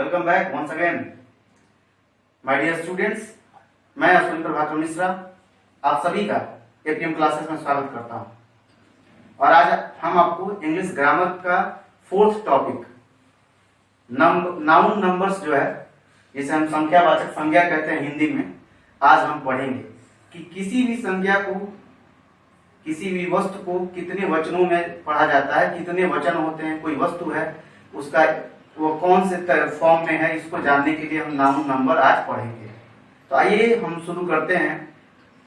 Welcome back once again my dear students. मैं अश्विन प्रभाकर मिश्रा आप सभी का एपीएम क्लासेस में स्वागत करता हूं। और आज हम आपको इंग्लिश ग्रामर का फोर्थ टॉपिक नाउन नंबर्स जो है, जिसे हम संख्यावाचक संज्ञा कहते हैं हिंदी में, आज हम पढ़ेंगे कि किसी भी संज्ञा को, किसी भी वस्तु को कितने वचनों में पढ़ा जाता है, कितने वचन होते हैं। कोई वस्तु है उसका वो कौन से फॉर्म में है, इसको जानने के लिए हम नाउन नंबर आज पढ़ेंगे। तो आइए हम शुरू करते हैं।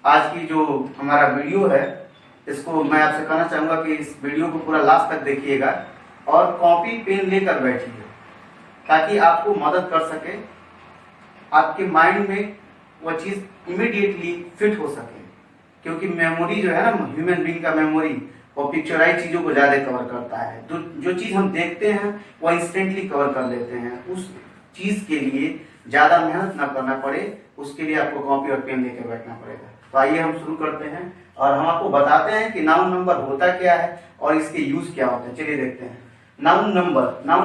आज की जो हमारा वीडियो है, इसको मैं आपसे कहना चाहूंगा कि इस वीडियो को पूरा लास्ट तक देखिएगा और कॉपी पेन लेकर बैठिए, ताकि आपको मदद कर सके, आपके माइंड में वह चीज इमीडिएटली फिट हो सके। क्योंकि मेमोरी जो है ना, ह्यूमन बीइंग का मेमोरी, वो पिक्चराइज चीजों को ज्यादा कवर करता है। जो चीज हम देखते हैं वो इंस्टेंटली कवर कर लेते हैं। उस चीज के लिए ज्यादा मेहनत ना करना पड़े, उसके लिए आपको कॉपी और पेन लेकर बैठना पड़ेगा। तो आइए हम शुरू करते हैं और हम आपको बताते हैं कि नाउन नंबर होता क्या है और इसके यूज क्या होते हैं। चलिए देखते हैं। नाउन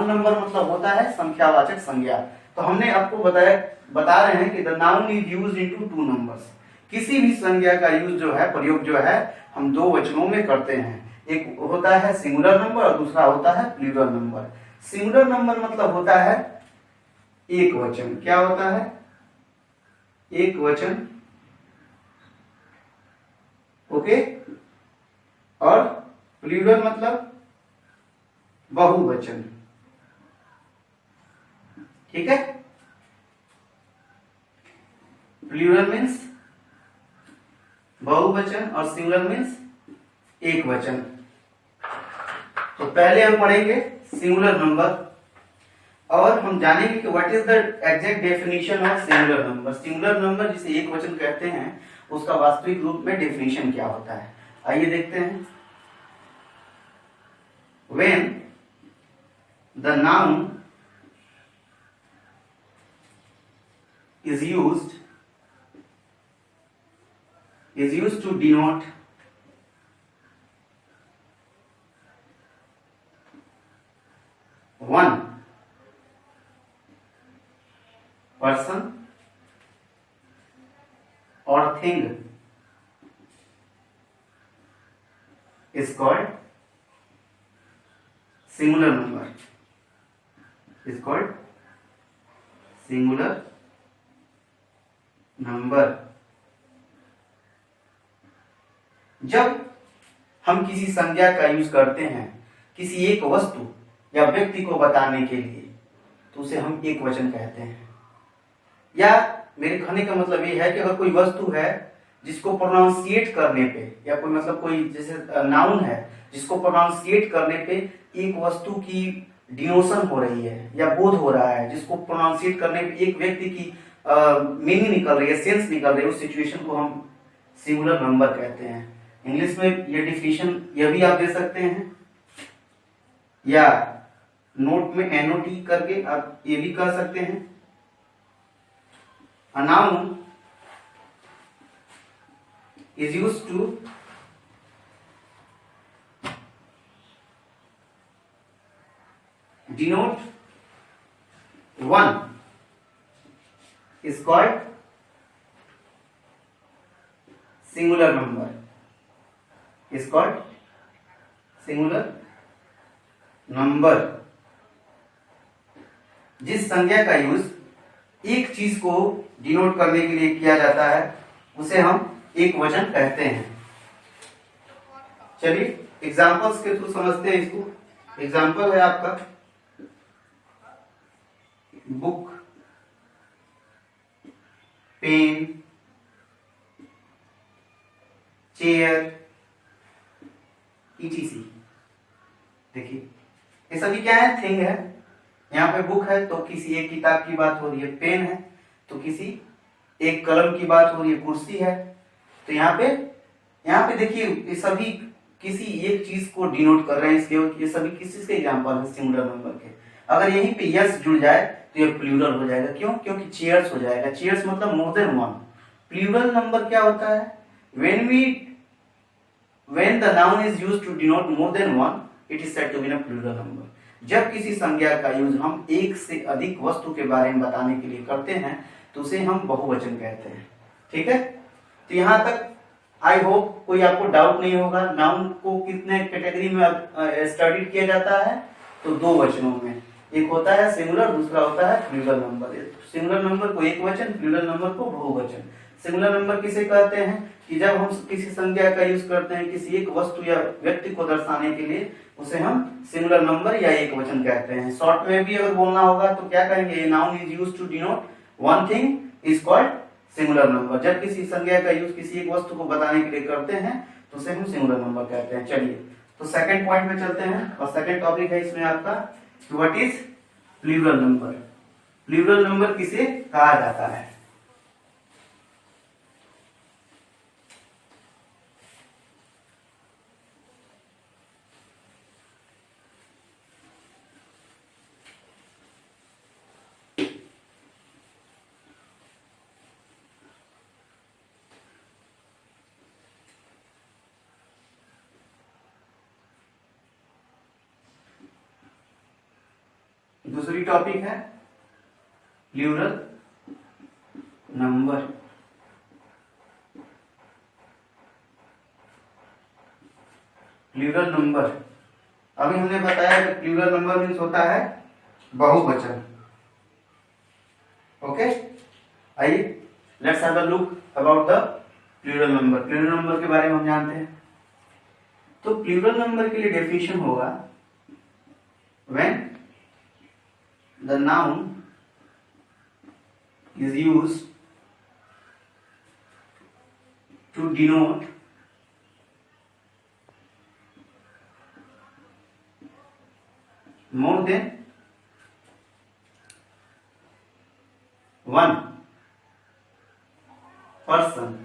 नंबर मतलब होता है संख्यावाचक संज्ञा। तो हमने आपको बता रहे हैं कि the noun is used into two numbers. किसी भी संज्ञा का यूज जो है, प्रयोग जो है, हम दो वचनों में करते हैं। एक होता है सिंगुलर नंबर और दूसरा होता है प्लूरल नंबर। सिंगुलर नंबर मतलब होता है एक वचन। क्या होता है? एक वचन। ओके। और प्लूरल मतलब बहुवचन। ठीक है। प्लूरल मीन्स बहुवचन और सिंगुलर मीन्स एक वचन। तो पहले हम पढ़ेंगे सिंगुलर नंबर और हम जानेंगे कि what is the exact definition of singular number. Singular number जिसे एक वचन कहते हैं, उसका वास्तविक रूप में डेफिनेशन क्या होता है, आइए देखते हैं। When the noun is used to denote one person or thing is called singular number. Is called singular number. जब हम किसी संज्ञा का यूज करते हैं किसी एक वस्तु या व्यक्ति को बताने के लिए, तो उसे हम एक वचन कहते हैं। या मेरे कहने का मतलब ये है कि अगर कोई वस्तु है जिसको प्रोनाउंसिएट करने पे, या कोई मतलब कोई जैसे नाउन है जिसको प्रोनाउंसिएट करने पे एक वस्तु की डिनोशन हो रही है या बोध हो रहा है, जिसको प्रोनाउंसिएट करने पे एक व्यक्ति की मीनिंग निकल रही है, सेंस निकल रही है, उस सिचुएशन को हम सिंगुलर नंबर कहते हैं। इंग्लिश में ये डिफिनेशन यह भी आप दे सकते हैं, या नोट में एनओटी करके आप ये भी कह सकते हैं। A noun is used to denote one is called singular number. Is called singular number। जिस संज्ञा का यूज एक चीज को डिनोट करने के लिए किया जाता है, उसे हम एक वचन कहते हैं। चलिए एग्जांपल्स के थ्रू समझते हैं इसको। एग्जांपल है आपका बुक, पेन, चेयर, etc। देखिए ये सभी क्या है? थिंग है। यहाँ पे बुक है तो किसी एक किताब की बात हो रही है, पेन है तो किसी एक कलम की बात हो रही है, कुर्सी है। तो यहाँ पे देखिए ये सभी किसी एक चीज को डिनोट कर रहे हैं। इसके ये सभी किस चीज के एग्जांपल है? सिंगुलर नंबर के। अगर यहीं पे यस जुड़ जाए तो ये प्लूरल हो जाएगा। क्यों? क्योंकि चेयर्स हो जाएगा। चेयर्स मतलब more than one. Plural number क्या होता है? when the noun is used to denote more than one, it is said to be a plural number। जब किसी संज्ञा का यूज हम एक से अधिक वस्तु के बारे में बताने के लिए करते हैं तो उसे हम बहुवचन कहते हैं। ठीक है, तो यहाँ तक आई होप कोई आपको डाउट नहीं होगा। नाउन को कितने कैटेगरी में स्टडी किया जाता है, तो दो वचनों में, एक होता है सिंगुलर, दूसरा होता है प्लूरल नंबर। सिंगुलर नंबर को एक वचन, प्लूरल नंबर को बहुवचन। सिंगुलर नंबर किसे कहते हैं कि जब हम किसी संज्ञा का यूज करते हैं किसी एक वस्तु या व्यक्ति को दर्शाने के लिए, उसे हम सिंगुलर नंबर या एक वचन कहते हैं। शॉर्ट में भी अगर बोलना होगा तो क्या कहेंगे, noun is used to denote one thing is called singular number. जब किसी संज्ञा का यूज किसी एक वस्तु को बताने के लिए करते हैं तो उसे हम सिंगुलर नंबर कहते हैं। चलिए तो सेकंड पॉइंट में चलते हैं, और सेकंड टॉपिक है इसमें आपका what is plural number. Plural number किसे कहा जाता है? दूसरी टॉपिक है प्लूरल नंबर। प्लूरल नंबर, अभी हमने बताया कि प्लूरल नंबर मीन्स होता है बहुवचन। ओके, आइए let's have a look about the plural number. Plural number के बारे में हम जानते हैं, तो प्लूरल नंबर के लिए डेफिनेशन होगा when the noun is used to denote more than one person,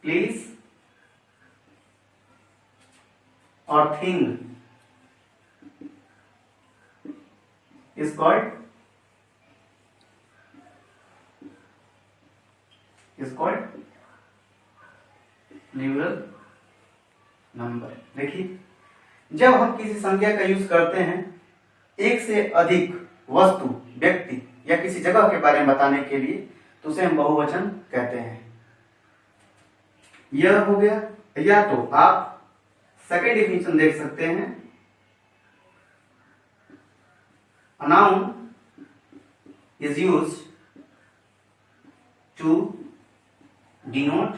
place or thing is called plural number. देखिए, जब हम किसी संज्ञा का यूज करते हैं एक से अधिक वस्तु, व्यक्ति या किसी जगह के बारे में बताने के लिए, तो उसे हम बहुवचन कहते हैं। यह हो गया, या तो आप सेकेंड डिफिनेशन देख सकते हैं, a noun is used to denote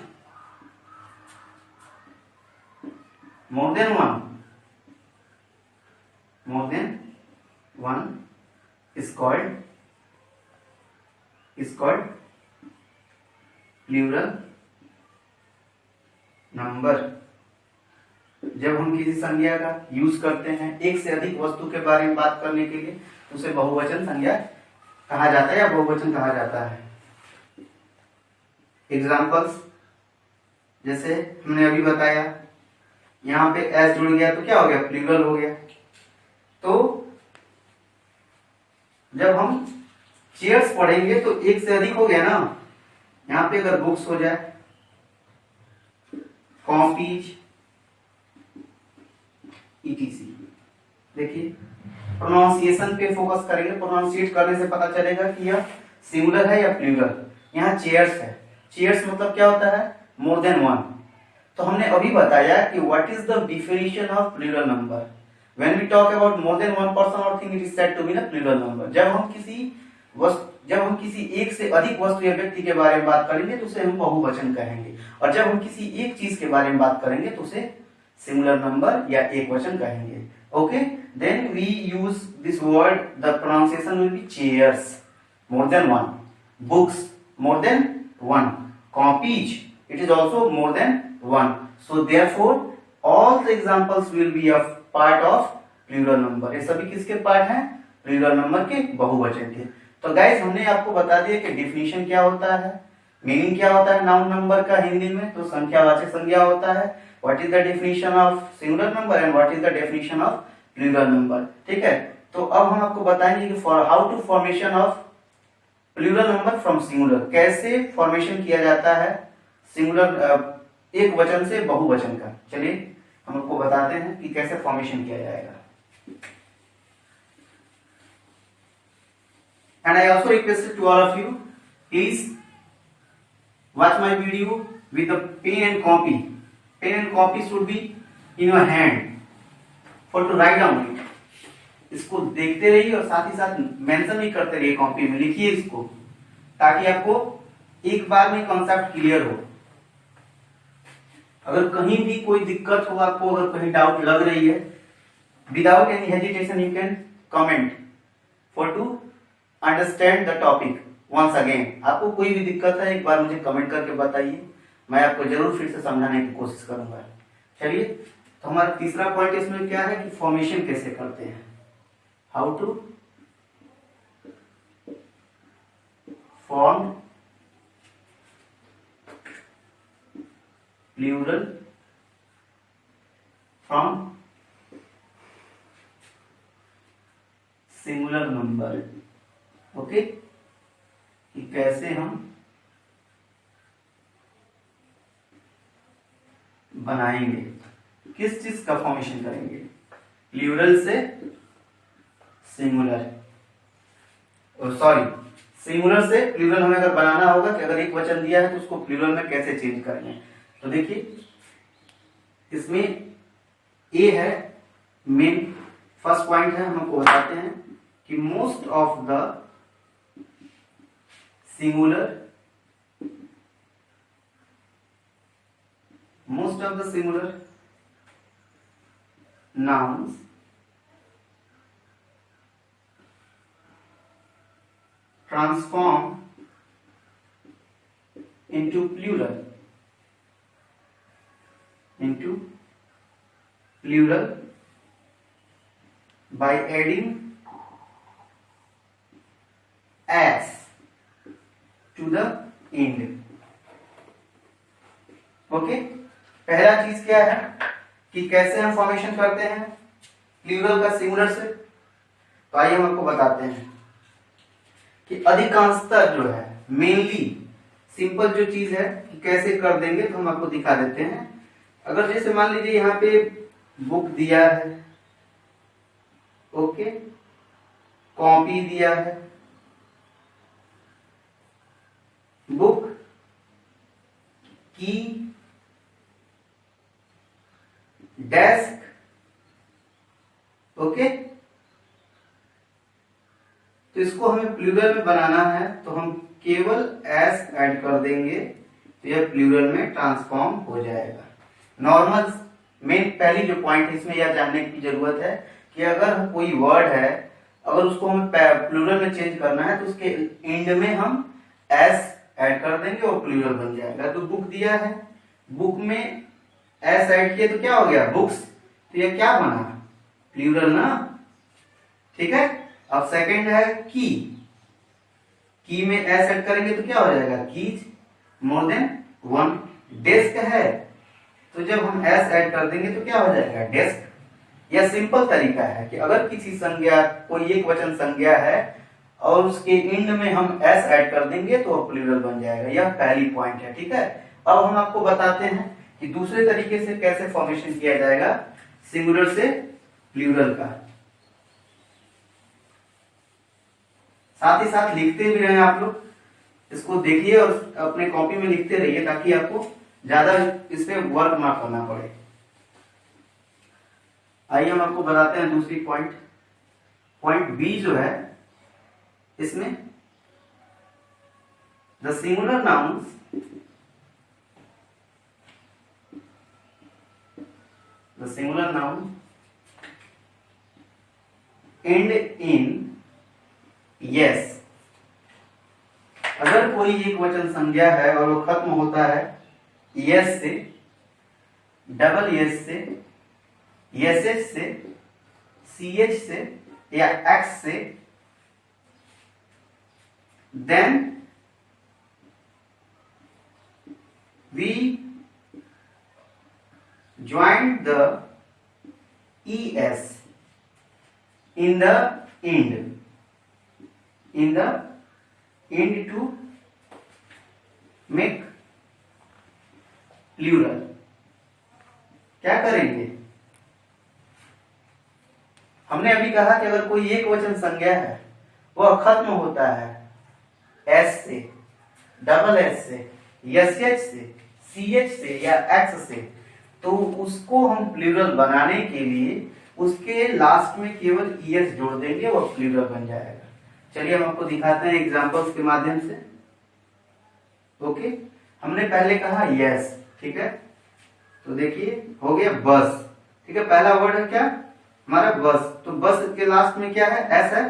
more than one is called plural number. जब हम किसी संज्ञा का यूज करते हैं एक से अधिक वस्तु के बारे में बात करने के लिए, उसे बहुवचन संज्ञा कहा जाता है या बहुवचन कहा जाता है। एग्जाम्पल्स जैसे हमने अभी बताया, यहाँ पे एस जुड़ गया तो क्या हो गया, प्लूरल हो गया। तो जब हम चेयर्स पढ़ेंगे तो एक से अधिक हो गया ना, यहाँ पे अगर बुक्स हो जाए, कॉपीज ईटीसी। देखिए प्रोनाउंसिएशन पे फोकस करेंगे, प्रोनाउंसिएट करने से पता चलेगा कि यह सिंगुलर है या प्लूरल। यहाँ चेयर्स है, चेयर्स मतलब क्या होता है, मोर देन वन। तो हमने अभी बताया कि what is the definition of plural number. When we talk about more than one person और thing, it is said to be the plural number. जब हम किसी एक से अधिक वस्तु या व्यक्ति के बारे में बात करेंगे तो उसे हम बहुवचन कहेंगे, और जब हम किसी एक चीज के बारे में बात करेंगे तो उसे सिंगुलर नंबर या एक वचन कहेंगे। Okay, then we use this word, the pronunciation will be chairs more than one, books more than one, copies it is also more than one. So therefore all the examples will be a part of plural number। ये सभी किसके part हैं, plural number के, बहुवचन के। तो guys हमने आपको बता दिया कि डिफिनेशन क्या होता है, मीनिंग क्या होता है नाउन नंबर का हिंदी में, तो संख्यावाचक संज्ञा होता है। What is the definition of singular number and what is the definition of plural number. ठीक है, तो अब हम आपको बताएंगे कि for how to formation of plural number from singular, कैसे फॉर्मेशन किया जाता है सिंगुलर एक वचन से बहुवचन का। चलिए हम आपको बताते हैं कि कैसे फॉर्मेशन किया जाएगा। And I also request to all of you, please watch my video with a pen and copy. Pen and copy should be in your hand for to write down it. इसको देखते रहिए और साथ ही साथ mention भी करते रहिए, copy में लिखिए इसको, ताकि आपको एक बार में कॉन्सेप्ट क्लियर हो। अगर कहीं भी कोई दिक्कत हो, आपको अगर कहीं डाउट लग रही है, without any hesitation you can comment for to understand the topic once again. आपको कोई भी दिक्कत है एक बार मुझे कमेंट करके बताइए, मैं आपको जरूर फिर से समझाने की कोशिश करूंगा। चलिए, तो हमारा तीसरा पॉइंट इसमें क्या है कि फॉर्मेशन कैसे करते हैं, how to form plural from singular number. Okay, कि कैसे हम बनाएंगे, किस चीज का फॉर्मेशन करेंगे, प्लूरल से सिंगुलर, सॉरी सिंगुलर से प्लूरल हमें अगर बनाना होगा कि अगर एक वचन दिया है तो उसको प्लूरल में कैसे चेंज करना है। तो देखिए, इसमें ए है मेन फर्स्ट पॉइंट है, हम आपको बताते हैं कि most of the singular nouns transform into plural by adding s to the end। Okay, पहला चीज क्या है कि कैसे हम फॉर्मेशन करते हैं प्लूरल का सिंगुलर से। तो आइए हम आपको बताते हैं कि अधिकांशतः जो है, मेनली सिंपल जो चीज है कि कैसे कर देंगे, तो हम आपको दिखा देते हैं। अगर जैसे मान लीजिए यहाँ पे बुक दिया है, ओके, कॉपी दिया है, बुक की, डेस्क, ओके, तो इसको हमें प्लूरल में बनाना है तो हम केवल एस ऐड कर देंगे तो यह प्लूरल में ट्रांसफॉर्म हो जाएगा। नॉर्मल मेन पहली जो पॉइंट है इसमें यह जानने की जरूरत है कि अगर कोई वर्ड है, अगर उसको हमें प्लूरल में चेंज करना है तो उसके एंड में हम एस ऐड कर देंगे और प्लूरल बन जाएगा। तो बुक दिया है, बुक में एस ऐड किया तो क्या हो गया, बुक्स, तो ये क्या बना, प्लूरल ना, ठीक है। अब सेकंड है की में एस ऐड करेंगे तो क्या हो जाएगा, कीज, मोर देन वन। डेस्क है तो जब हम एस ऐड कर देंगे तो क्या हो जाएगा, डेस्क। यह सिंपल तरीका है कि अगर किसी संज्ञा, कोई एक वचन संज्ञा है और उसके एंड में हम एस ऐड कर देंगे तो प्लूरल बन जाएगा। यह पहली पॉइंट है, ठीक है। अब हम आपको बताते हैं कि दूसरे तरीके से कैसे फॉर्मेशन किया जाएगा सिंगुलर से प्लूरल का। साथ ही साथ लिखते भी रहे आप लोग, इसको देखिए और अपने कॉपी में लिखते रहिए ताकि आपको ज्यादा इस पे वर्क ना करना पड़े। आइए हम आपको बताते हैं दूसरी पॉइंट बी जो है, इसमें the singular nouns and in yes. अगर कोई एक वचन संज्ञा है और वो खत्म होता है यस से, डबल यस से, यस से, ch से या x से, then we join the es in the end to make plural। क्या करेंगे? हमने अभी कहा कि अगर कोई एक वचन संज्ञा है वह खत्म होता है एस से, डबल एस से, एस एच से, सी एच से या एक्स से, तो उसको हम प्लूरल बनाने के लिए उसके लास्ट में केवल ईएस जोड़ देंगे, वो प्लूरल बन जाएगा। चलिए हम आपको दिखाते हैं एग्जांपल्स के माध्यम से। ओके, हमने पहले कहा यस, ठीक है, तो देखिए हो गया बस, ठीक है, पहला वर्ड है क्या हमारा बस, तो बस के लास्ट में क्या है? एस है,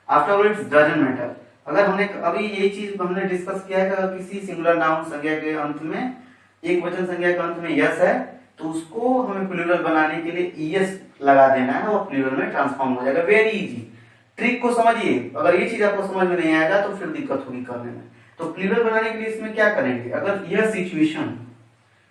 आफ्टरवर्ड्स डजंट मैटर। अगर हमने अभी ये चीज हमने डिस्कस किया है कि अगर किसी सिंगुलर नाउन संज्ञा के अंत में, एक वचन संज्ञा के अंत में यस है, तो उसको हमें प्लूरल बनाने के लिए ईएस लगा देना है, वो प्लूरल में ट्रांसफॉर्म हो जाएगा। वेरी इजी, ट्रिक को समझिए। अगर ये चीज आपको समझ में नहीं आएगा तो फिर दिक्कत होगी करने में। तो प्लूरल बनाने के लिए इसमें क्या करेंगे? अगर यह सिचुएशन,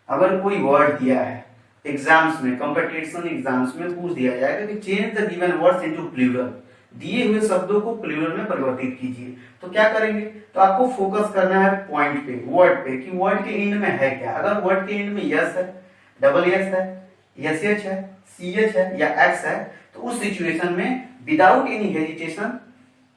अगर कोई वर्ड दिया है एग्जाम्स में, कंपटीशन एग्जाम्स में पूछ दिया जाएगा कि change the given words into plural, दिए हुए शब्दों को प्लूरल में परिवर्तित कीजिए, तो क्या करेंगे? तो आपको फोकस करना है पॉइंट पे, वर्ड पे, कि वर्ड के एंड में है क्या। अगर वर्ड के एंड में यस है, डबल एस है, एस एच है, सी एच है या एक्स है, तो उस सिचुएशन में without any hesitation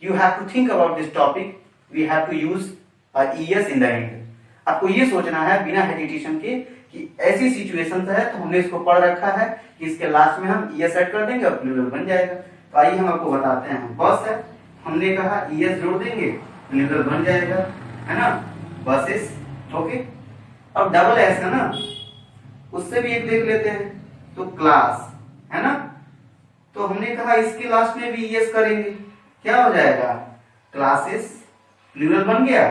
you have to think about this topic, we have to use E S in the end. आपको ये सोचना है बिना हेजिटेशन के कि ऐसी सिचुएशन है तो हमने इसको पढ़ रखा है कि इसके लास्ट में हम ईएस ऐड कर देंगे और प्लूरल बन जाएगा। तो आइए हम आपको बताते हैं। बस है, हमने कहा ईएस जोड़ देंगे, प्लूरल बन जाएगा, है ना, बसेस। ओके, अब डबल एस है ना, उससे भी एक देख लेते हैं, तो क्लास है ना, तो हमने कहा इसके लास्ट में भी ईएस करेंगे, क्या हो जाएगा? क्लासेस, प्लूरल बन गया।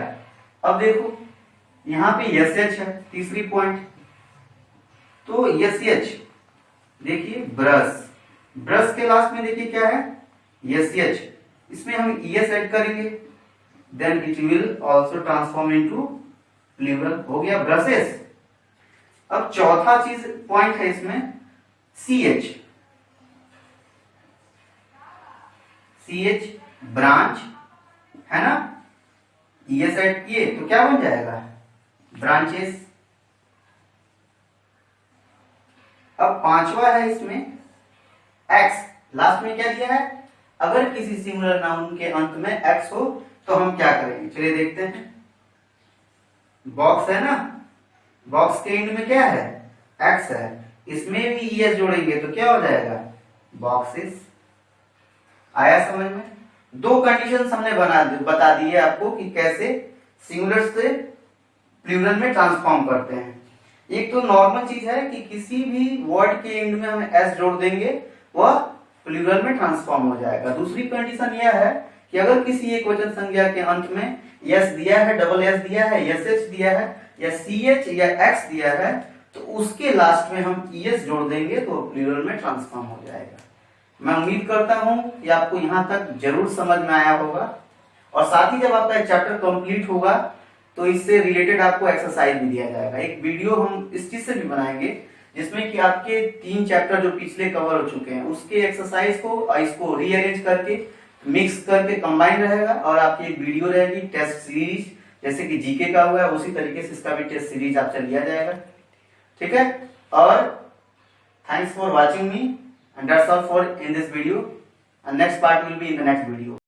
अब देखो यहाँ पे एस एच है, तीसरी पॉइंट, तो एस एच, देखिए ब्रश, ब्रश के लास्ट में देखिए क्या है? एस एच, इसमें हम ईएस ऐड करेंगे, then it will also transform into plural, हो गया ब्रशेस। अब चौथा चीज पॉइंट है इसमें C H, C H branch है ना, ईएस ऐड किए तो क्या बन जाएगा? ब्रांचेस। अब पांचवा है इसमें एक्स, लास्ट में क्या दिया है? अगर किसी सिंगुलर नाउन के अंत में एक्स हो तो हम क्या करेंगे? चलिए देखते हैं। बॉक्स है ना, बॉक्स के एंड में क्या है? एक्स है, इसमें भी ईएस जोड़ेंगे तो क्या हो जाएगा? बॉक्सेस। आया समझ में? दो कंडीशंस हमने बता दी है आपको कि कैसे सिंगुलर से प्लूरल में ट्रांसफॉर्म करते हैं। एक तो नॉर्मल चीज है कि किसी भी वर्ड के एंड में हम एस जोड़ देंगे वह प्लूरल में ट्रांसफॉर्म हो जाएगा। दूसरी कंडीशन यह है कि अगर किसी एक वचन संज्ञा के अंत में यस दिया है, डबल एस दिया है, एस एच दिया है या सी एच या एक्स दिया है, तो उसके लास्ट में हम ईएस जोड़ देंगे तो प्लूरल में ट्रांसफॉर्म हो जाएगा। मैं उम्मीद करता हूं कि आपको यहां तक जरूर समझ में आया होगा, और साथ ही जब आपका चैप्टर कंप्लीट होगा तो इससे रिलेटेड आपको एक्सरसाइज भी दिया जाएगा। एक वीडियो हम इस चीज से भी बनाएंगे जिसमें कि आपके 3 चैप्टर जो पिछले कवर हो चुके हैं उसके एक्सरसाइज को इसको रीअरेंज करके मिक्स करके कंबाइन रहेगा, और आपकी एक वीडियो रहेगी टेस्ट सीरीज, जैसे कि जीके का हुआ है उसी तरीके से इसका भी टेस्ट सीरीज आपसे लिया जाएगा। ठीक है, और thanks for watching me, and that's all for in this video, and next part will be in the next video.